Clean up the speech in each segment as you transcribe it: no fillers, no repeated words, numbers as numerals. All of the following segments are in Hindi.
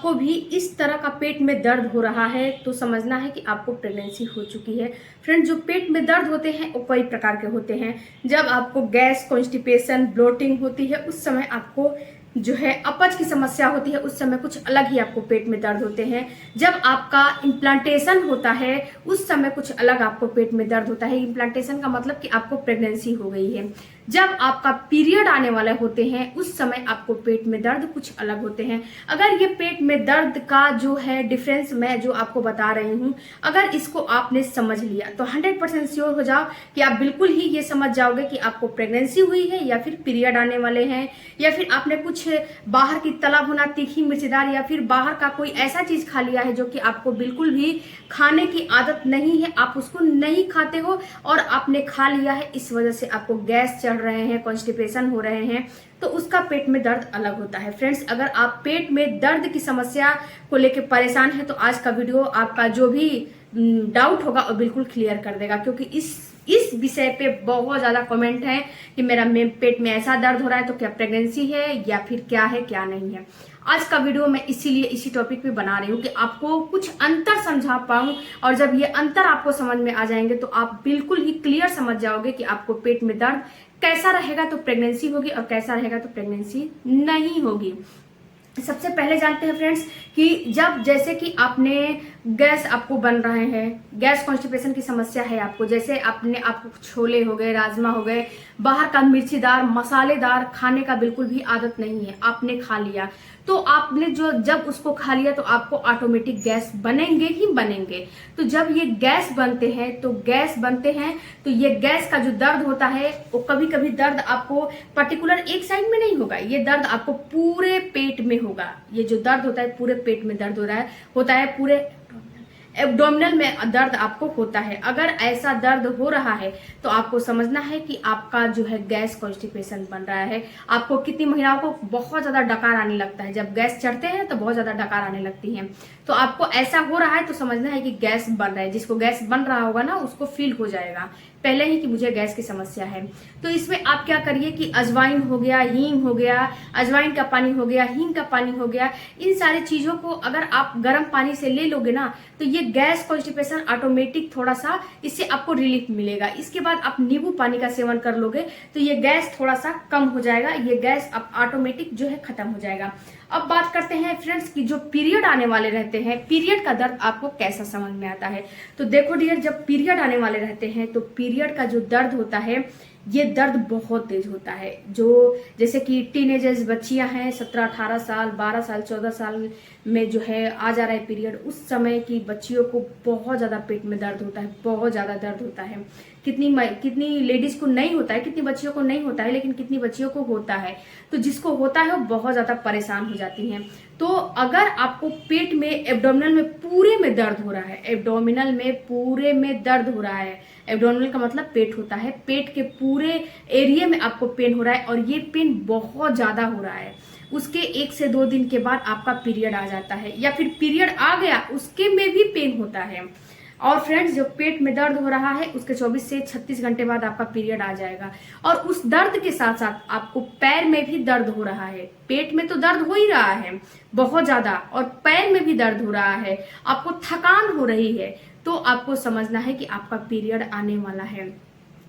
आपको भी इस तरह का पेट में दर्द हो रहा है तो समझना है कि आपको प्रेगनेंसी हो चुकी है। फ्रेंड, जो पेट में दर्द होते हैं वो कई प्रकार के होते हैं। जब आपको गैस, कॉन्स्टिपेशन, ब्लोटिंग होती है उस समय आपको जो है अपच की समस्या होती है, उस समय कुछ अलग ही आपको पेट में दर्द होते हैं। जब आपका इम्प्लांटेशन होता है उस समय कुछ अलग आपको पेट में दर्द होता है। इम्प्लांटेशन का मतलब कि आपको प्रेगनेंसी हो गई है। जब आपका पीरियड आने वाले होते हैं उस समय आपको पेट में दर्द कुछ अलग होते हैं। अगर ये पेट में दर्द का जो है डिफरेंस मैं जो आपको बता रही हूँ, अगर इसको आपने समझ लिया तो 100% श्योर हो जाओ कि आप बिल्कुल ही ये समझ जाओगे कि आपको प्रेगनेंसी हुई है या फिर पीरियड आने वाले हैं, या फिर आपने कुछ बाहर की तला भुना, तीखी, मिर्चीदार या फिर बाहर का कोई ऐसा चीज खा लिया है जो कि आपको बिल्कुल भी खाने की आदत नहीं है, आप उसको नहीं खाते हो और आपने खा लिया है, इस वजह से आपको गैस चढ़ रहे हैं, कॉन्स्टिपेशन हो रहे हैं, तो उसका पेट में दर्द अलग होता है। फ्रेंड्स, अगर आप पेट में दर्द की समस्या को लेकर परेशान हैं तो आज का वीडियो आपका जो भी डाउट होगा वो बिल्कुल क्लियर कर देगा, क्योंकि इस विषय पे बहुत ज्यादा कमेंट है कि मेरा पेट में ऐसा दर्द हो रहा है तो क्या प्रेगनेंसी है या फिर क्या है क्या नहीं है। आज का वीडियो मैं इसीलिए इसी टॉपिक पे बना रही हूँ कि आपको कुछ अंतर समझा पाऊं, और जब ये अंतर आपको समझ में आ जाएंगे तो आप बिल्कुल ही क्लियर समझ जाओगे कि आपको पेट में दर्द कैसा रहेगा तो प्रेगनेंसी होगी और कैसा रहेगा तो प्रेगनेंसी नहीं होगी। सबसे पहले जानते हैं फ्रेंड्स कि जब जैसे कि आपने गैस आपको बन रहे हैं, गैस कॉन्स्टिपेशन की समस्या है आपको, जैसे आपको छोले हो गए, राजमा हो गए, बाहर का मिर्चीदार मसालेदार खाने का बिल्कुल भी आदत नहीं है, आपने खा लिया तो आपने जब उसको खा लिया तो आपको ऑटोमेटिक गैस बनेंगे ही बनेंगे। तो जब ये गैस बनते हैं तो ये गैस का जो दर्द होता है वो कभी कभी दर्द आपको पर्टिकुलर एक साइड में नहीं होगा, ये दर्द आपको पूरे पेट में होगा। ये जो दर्द होता है पूरे पेट में दर्द होता है पूरे एब्डोमिनल में दर्द आपको होता है। अगर ऐसा दर्द हो रहा है तो आपको समझना है कि आपका जो है गैस कॉन्स्टिपेशन बन रहा है। आपको कितनी महिलाओं को बहुत ज्यादा डकार आने लगता है, जब गैस चढ़ते हैं तो बहुत ज्यादा डकार आने लगती है, तो आपको ऐसा हो रहा है तो समझना है कि गैस बन रहा है। जिसको गैस बन रहा होगा ना उसको फील हो जाएगा पहले ही कि मुझे गैस की समस्या है। तो इसमें आप क्या करिए कि अजवाइन हो गया, हींग हो गया, अजवाइन का पानी हो गया, हींग का पानी हो गया, इन सारी चीजों को अगर आप गर्म पानी से ले लोगे ना तो ये गैस कॉन्स्टिपेशन ऑटोमेटिक थोड़ा सा इससे आपको रिलीफ मिलेगा। इसके बाद आप नींबू पानी का सेवन कर लोगे तो ये गैस थोड़ा सा कम हो जाएगा, ये गैस अब ऑटोमेटिक जो है खत्म हो जाएगा। अब बात करते हैं फ्रेंड्स कि जो पीरियड आने वाले रहते हैं, पीरियड का दर्द आपको कैसा समझ में आता है। तो देखो डियर, जब पीरियड आने वाले रहते हैं तो पीरियड का जो दर्द होता है ये दर्द बहुत तेज होता है। जो जैसे कि टीनेजर्स बच्चियां हैं 17-18 साल, 12 साल, 14 साल में जो है आ जा रहा है पीरियड, उस समय की बच्चियों को बहुत ज्यादा पेट में दर्द होता है, बहुत ज्यादा दर्द होता है। कितनी लेडीज को नहीं होता है, कितनी बच्चियों को नहीं होता है, लेकिन कितनी बच्चियों को होता है। तो जिसको होता है वो बहुत ज्यादा परेशान हो जाती हैं। तो अगर आपको पेट में एब्डोमिनल में पूरे में दर्द हो रहा है, एब्डोमिनल में पूरे में दर्द हो रहा है, एब्डोमिनल का मतलब पेट होता है, पेट के पूरे एरिया में आपको पेन हो रहा है और ये पेन बहुत ज्यादा हो रहा है, उसके 1 से 2 दिन के बाद आपका पीरियड आ जाता है, या फिर पीरियड आ गया उसके में भी पेन होता है। और फ्रेंड्स, जो पेट में दर्द हो रहा है उसके 24 से 36 घंटे बाद आपका पीरियड आ जाएगा, और उस दर्द के साथ साथ आपको पैर में भी दर्द हो रहा है। पेट में तो दर्द हो ही रहा है बहुत ज्यादा, और पैर में भी दर्द हो रहा है, आपको थकान हो रही है, तो आपको समझना है कि आपका पीरियड आने वाला है।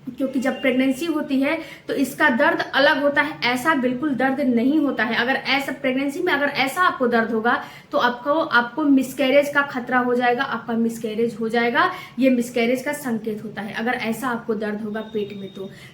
क्योंकि जब प्रेगनेंसी होती है तो इसका दर्द अलग होता है, ऐसा बिल्कुल दर्द नहीं होता है। अगर ऐसा प्रेगनेंसी में अगर ऐसा आपको दर्द होगा तो आपको मिसकैरेज का खतरा हो जाएगा, आपका मिसकैरेज हो जाएगा, ये मिसकैरेज का संकेत होता है अगर ऐसा आपको दर्द होगा पेट में।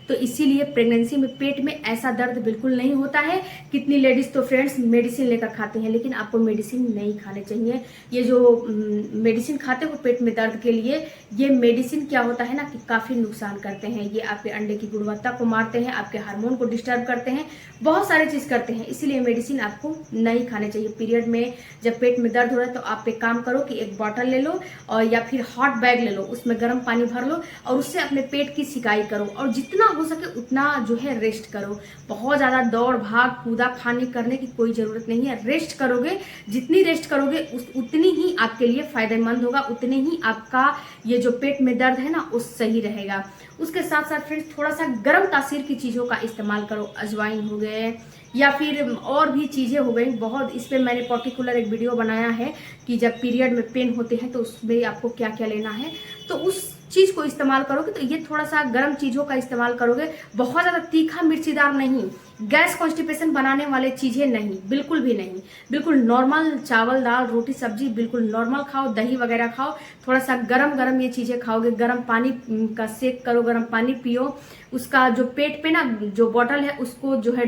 तो इसीलिए प्रेगनेंसी में पेट में ऐसा दर्द बिल्कुल नहीं होता है। कितनी लेडीज तो फ्रेंड्स मेडिसिन लेकर खाती हैं, लेकिन आपको मेडिसिन नहीं खाने चाहिए। ये जो मेडिसिन खाते हो पेट में दर्द के लिए, ये मेडिसिन क्या होता है ना कि काफी नुकसान करते हैं। ये आपके अंडे की गुणवत्ता को मारते हैं, आपके हार्मोन को डिस्टर्ब करते हैं, बहुत सारी चीज करते हैं, इसीलिए मेडिसिन आपको नहीं खाने चाहिए। पीरियड में जब पेट में दर्द हो रहा है तो आप एक काम करो कि एक बॉटल ले लो और या फिर हॉट बैग ले लो, उसमें गर्म पानी भर लो और उससे अपने पेट की सिकाई करो, और जितना हो सके उतना जो है रेस्ट करो। बहुत ज्यादा दौड़ भाग कूदा खाने करने की कोई जरूरत नहीं है। रेस्ट करोगे, जितनी रेस्ट करोगे उतनी ही आपके लिए फायदेमंद होगा, उतने ही आपका ये जो पेट में दर्द है ना वो सही रहेगा। उसके साथ साथ फ्रेंड्स थोड़ा सा गर्म तासीर की चीज़ों का इस्तेमाल करो। अजवाइन हो गए या फिर और भी चीज़ें हो गई बहुत। इस पर मैंने पर्टिकुलर एक वीडियो बनाया है कि जब पीरियड में पेन होते हैं तो उसमें आपको क्या क्या लेना है। तो उस चीज़ को इस्तेमाल करोगे तो ये थोड़ा सा गर्म चीज़ों का इस्तेमाल करोगे, बहुत ज़्यादा तीखा मिर्चीदार नहीं, गैस कॉन्स्टिपेशन बनाने वाले चीज़ें नहीं, बिल्कुल भी नहीं। बिल्कुल नॉर्मल चावल दाल रोटी सब्जी बिल्कुल नॉर्मल खाओ, दही वगैरह खाओ। थोड़ा सा गरम गरम ये चीज़ें खाओगे, गरम पानी का सेक करो, गरम पानी पियो। उसका जो पेट पे ना जो बॉटल है उसको जो है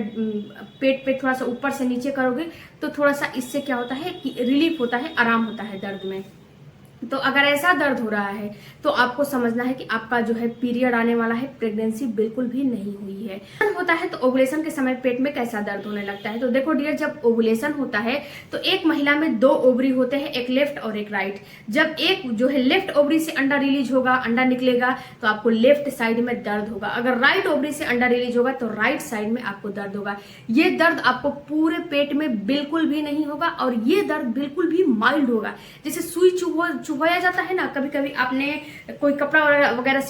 पेट पे थोड़ा सा ऊपर से नीचे करोगे तो थोड़ा सा इससे क्या होता है कि रिलीफ होता है, आराम होता है दर्द में। तो अगर ऐसा दर्द हो रहा है तो आपको समझना है कि आपका जो है पीरियड आने वाला है, प्रेगनेंसी बिल्कुल भी नहीं हुई है। होता है तो ओवुलेशन के समय पेट में कैसा दर्द होने लगता है। तो देखो डियर, जब ओवुलेशन होता है तो एक महिला में 2 ओवरी होते हैं, एक लेफ्ट और एक राइट। जब एक जो है लेफ्ट ओवरी से अंडा रिलीज होगा, अंडा निकलेगा तो आपको लेफ्ट साइड में दर्द होगा। अगर राइट ओवरी से अंडा रिलीज होगा तो राइट साइड में आपको दर्द होगा। ये दर्द आपको पूरे पेट में बिल्कुल भी नहीं होगा और ये दर्द बिल्कुल भी माइल्ड होगा। जैसे सुई चुभाया जाता है ना, कभी कभी आपने कोई कपड़ा वगैरह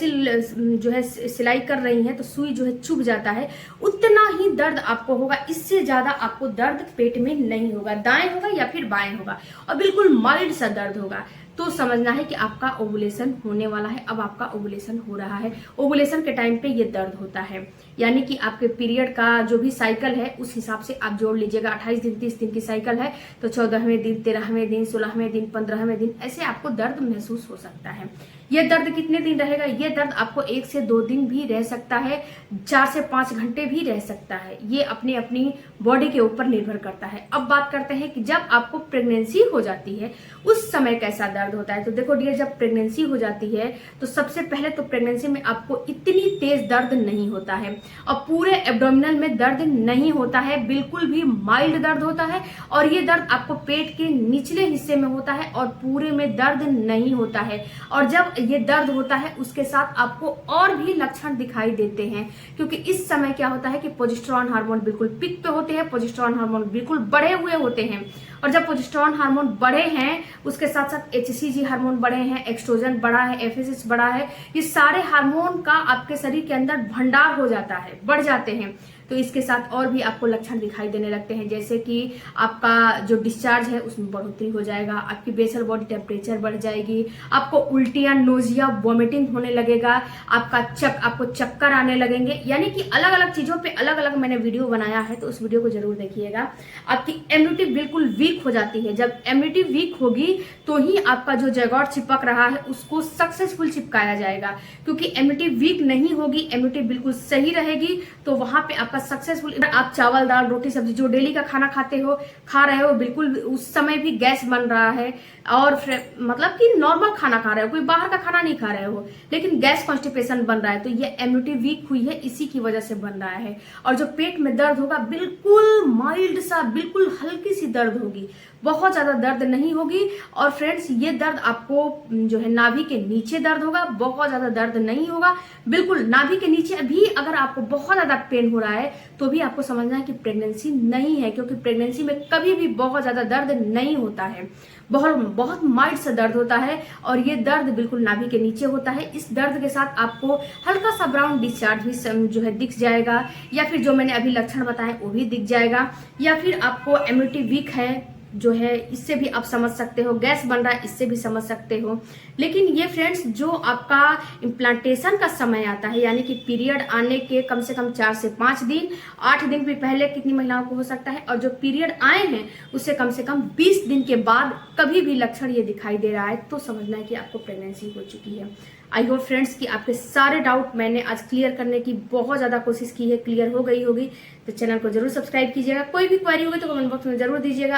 जो है सिलाई कर रही है तो सुई जो है चुभ जाता है, उतना ही दर्द आपको होगा। इससे ज्यादा आपको दर्द पेट में नहीं होगा, दाएं होगा या फिर बाएं होगा और बिल्कुल माइल्ड सा दर्द होगा। तो समझना है कि आपका ओवुलेशन होने वाला है, अब आपका ओवुलेशन हो रहा है। ओवुलेशन के टाइम पे ये दर्द होता है, यानी कि आपके पीरियड का जो भी साइकिल है उस हिसाब से आप जोड़ लीजिएगा। 28 दिन 30 दिन की साइकिल है तो 14वें दिन 13वें दिन 16वें दिन 15वें दिन ऐसे आपको दर्द महसूस हो सकता है। ये दर्द कितने दिन रहेगा? ये दर्द आपको 1 से 2 दिन भी रह सकता है, 4 से 5 घंटे भी रह सकता है। ये अपनी अपनी बॉडी के ऊपर निर्भर करता है। अब बात करते हैं कि जब आपको प्रेगनेंसी हो जाती है उस समय कैसा दर्द होता है। तो देखो डियर, जब प्रेगनेंसी हो जाती है तो सबसे पहले तो प्रेगनेंसी में आपको इतनी तेज दर्द नहीं होता है और पूरे एब्डोमिनल में दर्द नहीं होता है, बिल्कुल भी माइल्ड दर्द होता है। और ये दर्द आपको पेट के निचले हिस्से में होता है और पूरे में दर्द नहीं होता है। और जब ये दर्द होता है उसके साथ आपको और भी लक्षण दिखाई देते हैं, क्योंकि इस समय क्या होता है कि प्रोजेस्टेरॉन हार्मोन बिल्कुल पीक पे होते हैं, प्रोजेस्टेरॉन हार्मोन बिल्कुल बढ़े हुए होते हैं। और जब प्रोजेस्टेरॉन हार्मोन बढ़े हैं उसके साथ साथ HCG हार्मोन बढ़े हैं, एस्ट्रोजन बढ़ा है, FSH बढ़ा है, ये सारे हार्मोन का आपके शरीर के अंदर भंडार हो जाता है, बढ़ जाते हैं। तो इसके साथ और भी आपको लक्षण दिखाई देने लगते हैं, जैसे कि आपका जो डिस्चार्ज है उसमें बढ़ोतरी हो जाएगा, आपकी बेसल बॉडी टेम्परेचर बढ़ जाएगी, आपको उल्टियां, नोजिया, वॉमिटिंग होने लगेगा, आपको चक्कर आने लगेंगे। यानी कि अलग अलग चीजों पे अलग अलग मैंने वीडियो बनाया है, तो उस वीडियो को जरूर देखिएगा। आपकी इम्यूनिटी बिल्कुल वीक हो जाती है। जब इम्यूनिटी वीक होगी तो ही आपका जो जैगॉट चिपक रहा है उसको सक्सेसफुल चिपकाया जाएगा, क्योंकि इम्यूनिटी वीक नहीं होगी, इम्यूनिटी बिल्कुल सही रहेगी तो वहां पे आपका सक्सेसफुल। आप चावल दाल रोटी सब्जी जो डेली का खाना खा रहे हो, बिल्कुल उस समय भी गैस बन रहा है और मतलब कि नॉर्मल खाना खा रहे हो, कोई बाहर का खाना नहीं खा रहे हो, लेकिन गैस कॉन्स्टिपेशन बन रहा है, तो ये इम्यूनिटी वीक हुई है, इसी की वजह से बन रहा है। और जो पेट में दर्द होगा बिल्कुल माइल्ड सा, बिल्कुल हल्की सी दर्द होगी, बहुत ज्यादा दर्द नहीं होगी। और फ्रेंड्स, ये दर्द आपको जो है नाभि के नीचे दर्द होगा, बहुत ज्यादा दर्द नहीं होगा, बिल्कुल नाभि के नीचे भी अगर आपको बहुत ज्यादा पेन हो रहा है तो भी आपको समझना है कि प्रेगनेंसी नहीं है, क्योंकि प्रेगनेंसी में कभी भी बहुत ज्यादा दर्द नहीं होता है, बहुत माइल्ड सा दर्द होता है। और ये दर्द बिल्कुल नाभि के नीचे होता है। इस दर्द के साथ आपको हल्का सा ब्राउन डिस्चार्ज भी जो है दिख जाएगा, या फिर जो मैंने अभी लक्षण बताए वो भी दिख जाएगा, या फिर आपको इम्यूनिटी वीक है जो है इससे भी आप समझ सकते हो, गैस बन रहा है इससे भी समझ सकते हो। लेकिन ये फ्रेंड्स, जो आपका इम्प्लांटेशन का समय आता है, यानी कि पीरियड आने के कम से कम 4 से 5 दिन, 8 दिन भी पहले कितनी महिलाओं को हो सकता है, और जो पीरियड आए हैं उससे कम से कम 20 दिन के बाद कभी भी लक्षण ये दिखाई दे रहा है तो समझना है कि आपको प्रेगनेंसी हो चुकी है। आई होप फ्रेंड्स कि आपके सारे डाउट मैंने आज क्लियर करने की बहुत ज़्यादा कोशिश की है, क्लियर हो गई होगी। तो चैनल को जरूर सब्सक्राइब कीजिएगा। कोई भी क्वेरी होगी तो कमेंट बॉक्स में जरूर दीजिएगा।